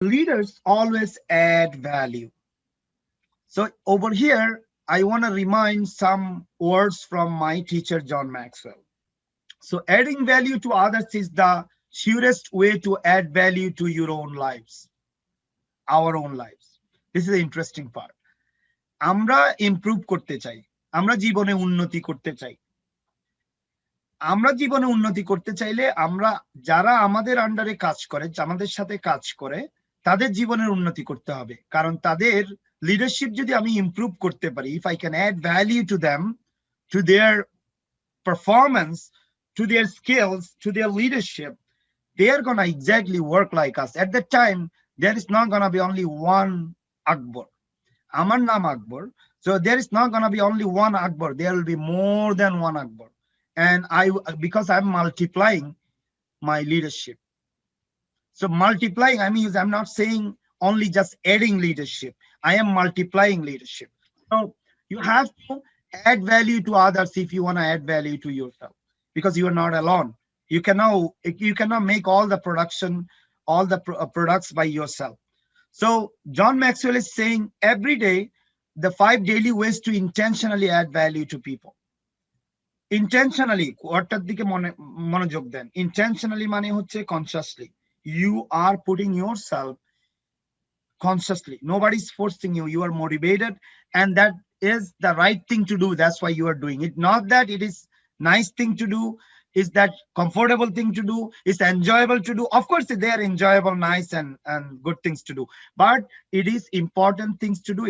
Leaders always add value. So over here, I want to remind some words from my teacher, John Maxwell. So adding value to others is the surest way to add value to your own lives, our own lives. This is the interesting part. আমরা improve করতে চাই, আমরা জীবনে উন্নতি করতে চাই। আমরা জীবনে উন্নতি করতে চাইলে আমরা যারা আমাদের আন্ডারে কাজ করে, আমাদের সাথে কাজ করে, তাদের জীবনের উন্নতি করতে হবে। কারণ তাদের লিডারশিপ যদি আমি ইমপ্রুভ করতে পারি, if I can add value to them, to their performance, to their skills, to their leadership, they are gonna exactly work like us. At that time, there is not gonna be only one Akbar. Amar naam Akbar. So there is not gonna be only one Akbar. There will be more than one Akbar. And because I'm multiplying my leadership. So multiplying, I'm not saying only just adding leadership. I am multiplying leadership. So you have to add value to others if you want to add value to yourself, because you are not alone. You cannot make all the production, all the products by yourself. So John Maxwell is saying every day, the 5 daily ways to intentionally add value to people. Intentionally, ওটার দিকে মনোযোগ দেন। Intentionally মানে হচ্ছে consciously. You are putting yourself consciously. Nobody's forcing you. You are motivated, and that is the right thing to do. That's why you are doing it. Not that it is nice thing to do, is that comfortable thing to do, is enjoyable to do. Of course they are enjoyable, nice, and good things to do, but it is important things to do.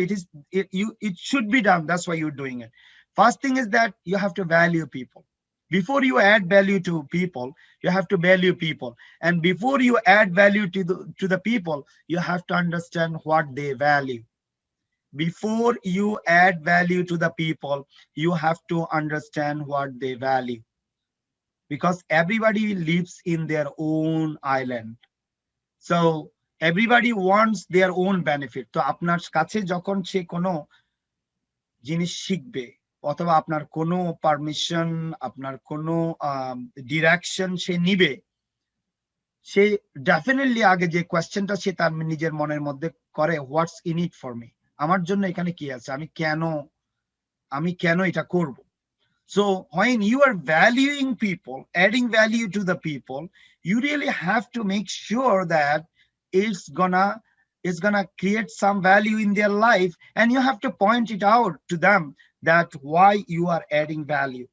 It should be done. That's why you're doing it. First thing is that you have to value people. Before you add value to people, you have to value people. And before you add value to the people, you have to understand what they value. Before you add value to the people, you have to understand what they value. Because everybody lives in their own island. So everybody wants their own benefit. তো আপনার কাছে যখন সে কোনো জিনিস শিখবে, অথবা আপনার কোনো পারমিশন, আপনার কোনো ডিরেকশন সে নিবে, সে ডেফিনেটলি আগে যে কোয়েশ্চেনটা সে তার নিজের মনের মধ্যে করে, হোয়াটস ইন ইট ফর মি, আমার জন্য এখানে কি আছে, আমি কেন এটা করব। So when you are valuing people, adding value to the people, you really have to make sure that it's gonna create some value in their life, and you have to point it out to them that why you are adding value.